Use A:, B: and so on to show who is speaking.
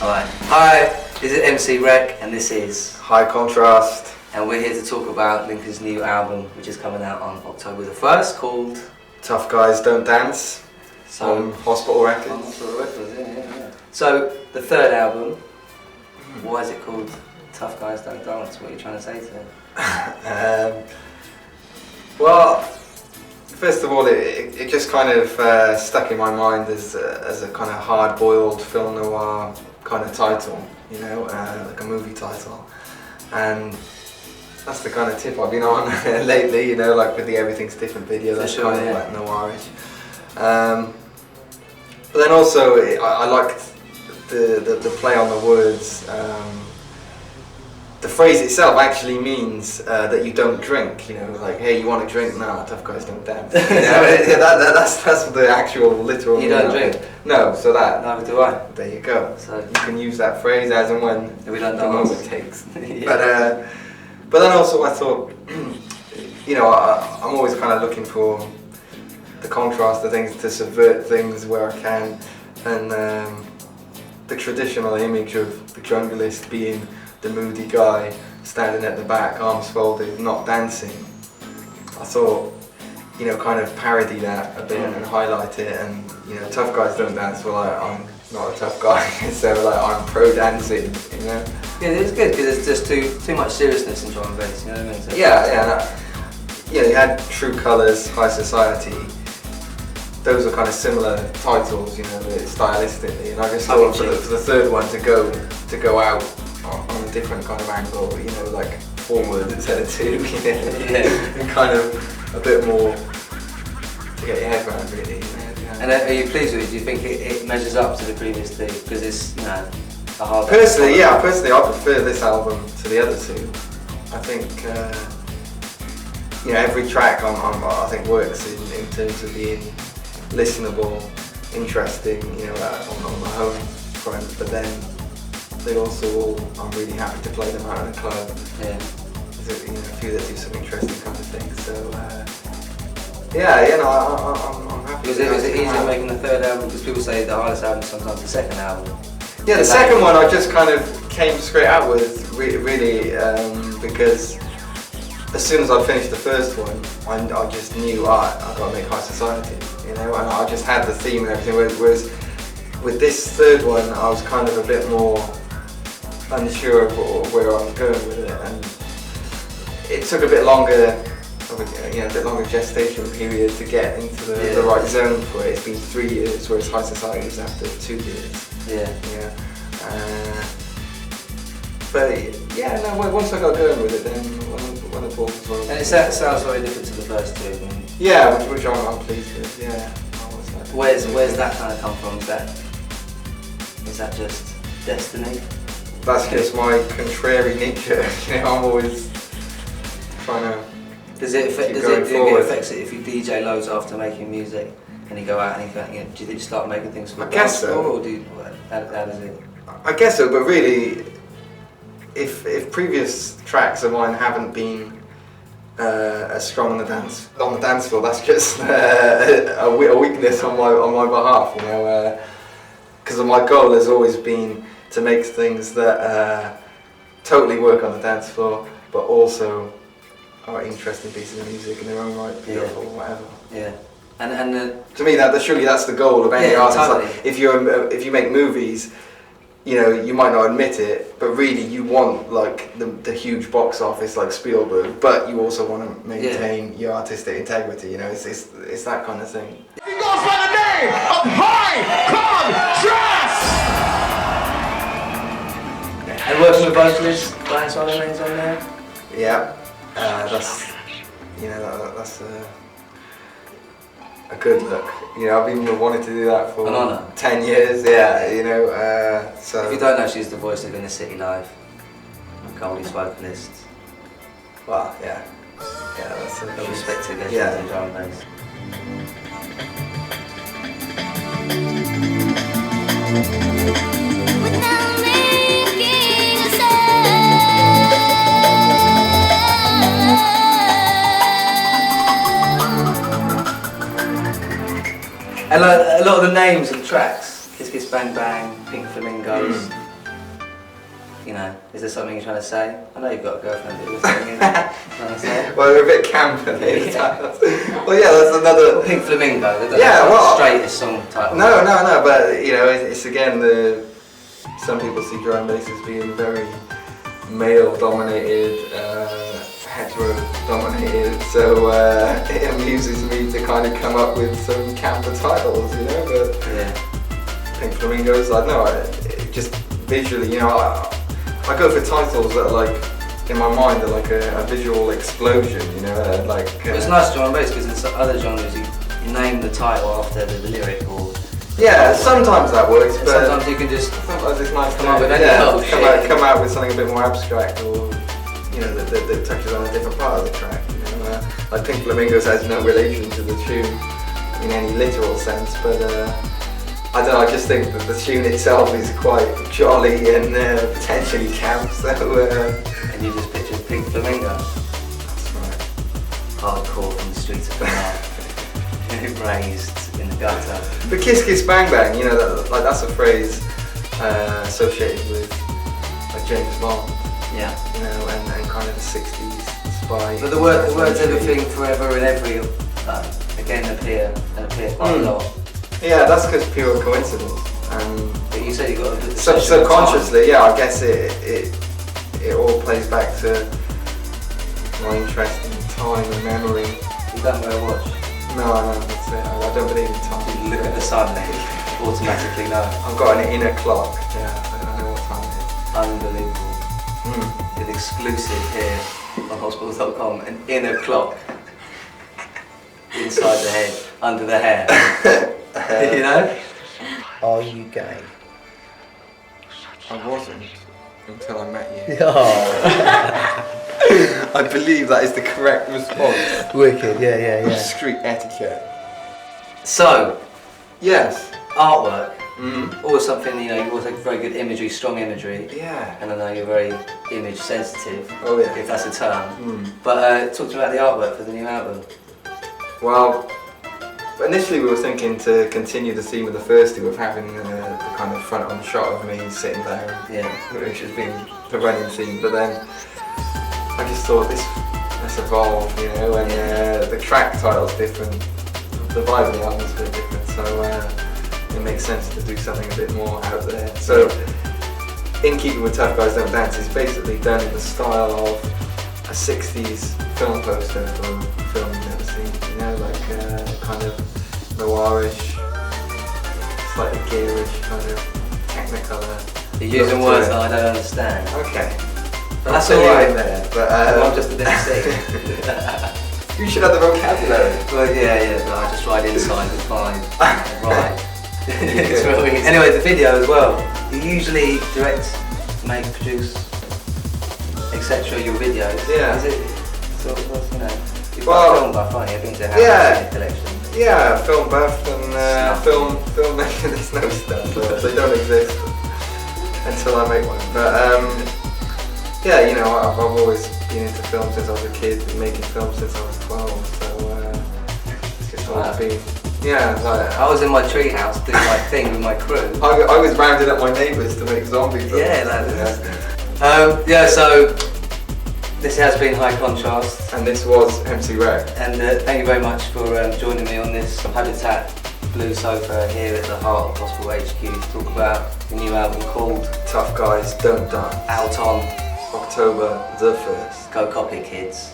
A: Alright. Hi, this is MC Wrec and this is
B: High Contrast.
A: And we're here to talk about Lincoln's new album, which is coming out on October the 1st, called
B: Tough Guys Don't Dance. On Hospital Records.
A: On Hospital Records, yeah. So, the third album, why is it called Tough Guys Don't Dance? What are you trying to say to it?
B: Well, first of all, it just kind of stuck in my mind as a kind of hard-boiled film noir kind of title, you know, like a movie title. And that's the kind of tip I've been on lately, you know, like with the Everything's Different video, that's kind of like noirish. But then also, I liked the play on the words. The phrase itself actually means that you don't drink, you know, like, hey, you want to drink? Nah, tough guys don't dance. You know, that's the actual literal
A: You don't drink?
B: No, so that.
A: Neither do I.
B: There you go. So you can use that phrase as and when
A: we don't
B: the
A: dance.
B: moment takes.
A: Yeah.
B: But then also I thought, you know, I'm always kind of looking for the contrast of things, to subvert things where I can, and the traditional image of the junglist being the moody guy standing at the back, arms folded, not dancing. I thought, you know, kind of parody that a bit and highlight it, and you know, tough guys don't dance. Well, I'm not a tough guy, so like I'm pro dancing, you know.
A: Yeah, it's good because there's just too much seriousness in drum and bass. You know what I mean? So
B: Yeah. You had True Colours, High Society. Those are kind of similar titles, you know, stylistically, and I just thought for the third one to go out on a different kind of angle, you know, like forward instead of two, you know, and kind of a bit more to get your head around, really. You know, yeah.
A: And are you pleased with it? Do you think it measures up to the previous two? Because it's, you know, a hard.
B: Personally, I prefer this album to the other two. I think, you know, every track I think works in terms of being listenable, interesting, you know, on the home front, but then they also I'm really happy to play them out in a club.
A: Yeah.
B: There's a few that do some interesting kind of things. So yeah, you know, I'm happy.
A: Was it easier making the third album? Because people say the hardest album is sometimes the second album.
B: Yeah, the second one I just kind of came straight out with, really, because as soon as I finished the first one, I just knew I got to make High Society, you know, and I just had the theme and everything. Whereas with this third one, I was kind of a bit more unsure of where I was going with it, and it took a bit longer, a bit longer gestation period to get into the right zone for it. It's been 3 years, whereas High Society was after 2 years.
A: Yeah.
B: But yeah, no. Once I got going with it, then when I bought as well.
A: And it sounds very different to the first two.
B: Yeah, which I'm pleased with. Yeah.
A: Where's that kind of come from? Is that just destiny?
B: That's just my contrary nature. You know, I'm always trying to.
A: Do you get affected if you DJ loads after making music and you go out and do you think you start making things for
B: so.
A: Or how does it?
B: I guess so, but really, if previous tracks of mine haven't been as strong on the dance floor, that's just a weakness on my behalf, you know. Because my goal has always been to make things that totally work on the dance floor, but also are interesting pieces of music in their own right, beautiful, whatever.
A: Yeah. And
B: to me, surely that's the goal of any artist.
A: Totally.
B: Like, if you make movies, you know, you might not admit it, but really you want like the huge box office like Spielberg, but you also want to maintain your artistic integrity. You know, it's that kind of thing.
C: He goes by the name of High Contrast.
A: And working with vocalists, Brian Solomon's on there.
B: Yeah, that's a good look. You know, I've been wanting to do that for 10 years. Yeah, you know. So
A: if you don't know, she's the voice of Inner City Live, Goldie's vocalist.
B: Well, yeah, that's a
A: respected legend in drum and bass. And a lot of the names of tracks, Kiss Kiss Bang Bang, Pink Flamingos, know, is there something you're trying to say? I know you've got a girlfriend, but is there something you're trying to say?
B: Well, they're a bit camp in the titles. Well, yeah, that's another.
A: Pink Flamingo,
B: Yeah, well,
A: straightest song title.
B: No, but you know, it's again some people see drum and bass as being very male-dominated, hetero-dominated. So it amuses me to kind of come up with some camper titles, you know. But
A: yeah,
B: Pink Flamingos, I know, just visually, you know, I go for titles that are like, in my mind, are like a visual explosion, you know, like.
A: It's nice drum and bass because in some other genres you name the title after the lyric or.
B: Yeah, sometimes that works, but
A: sometimes you can just
B: sometimes it's nice
A: come up with any
B: come out with something a bit more abstract, or you know, that touches on a different part of the track. You know, like Pink Flamingos has no relation to the tune in any literal sense, but I don't know. I just think that the tune itself is quite jolly and potentially camp. So
A: and you just picture Pink Flamingo.
B: That's right.
A: Hardcore from the streets of Vermont. Raised in the gutter.
B: But Kiss Kiss Bang Bang, you know, that's a phrase associated with like James Bond.
A: Yeah.
B: You know, and kind of the 60s spy.
A: But the words everything, forever, and every again appear quite a lot.
B: Yeah, that's because pure coincidence.
A: But you said you got a
B: subconsciously, yeah. I guess it all plays back to my interest in time and memory.
A: You don't wear a watch.
B: No, that's it. I don't believe in time.
A: You look at the sun and you automatically know.
B: I've got an inner clock. Yeah, I don't know what time it is.
A: Unbelievable. With exclusive here on hospitals.com, an inner clock inside the head, under the hair. You know?
D: Are you gay?
B: I wasn't until I met you.
D: Oh.
B: I believe that is the correct response.
D: Wicked, yeah.
B: Street etiquette.
A: So,
B: Yes.
A: artwork.
B: Mm.
A: Always something, you know, you always have very good imagery, strong imagery.
B: Yeah.
A: And I know you're very image sensitive,
B: Oh yeah.
A: if that's a term.
B: Mm.
A: But talk to me about the artwork for the new album.
B: Well, initially we were thinking to continue the theme of the first two of having the kind of front on shot of me sitting there,
A: Yeah.
B: which has been the running theme. But then I just thought let's evolve, you know, and the track title's different, the vibe of the album's a bit different, so it makes sense to do something a bit more out there. So, in keeping with Tough Guys Don't Dance, it's basically done in the style of a 60s film poster for a film you've never seen, you know, like kind of noirish, slightly gearish, kind of technicolor.
A: You're using words that I don't understand.
B: Okay.
A: But that's
B: all
A: all
B: right
A: right.
B: there. But
A: I'm just a bit sick.
B: you should have the vocabulary.
A: But yeah, but I just ride inside with fine. Right. It's real easy. Anyway, the video as well. You usually direct, make, produce, etc. your videos.
B: Yeah.
A: Is it sort of, you know, you've
B: Well,
A: got a film buff, aren't you? I've been to
B: yeah.
A: collection.
B: Yeah, film buff and film making. There's no stuff. They don't exist until I make one. But yeah, you know, I've always been into film since I was a kid. Been making films since I was 12. So it's just always been. Yeah, like,
A: I was in my treehouse doing my thing with my crew.
B: I was rounding up my neighbours to make zombie films.
A: Yeah, that is. So this has been High Contrast.
B: And this was MC Wrec.
A: And thank you very much for joining me on this Habitat Blue Sofa here at the heart of Gospel HQ to talk about the new album called
B: Tough Guys Don't Die.
A: Out On.
B: October the 1st.
A: Go copy it, kids.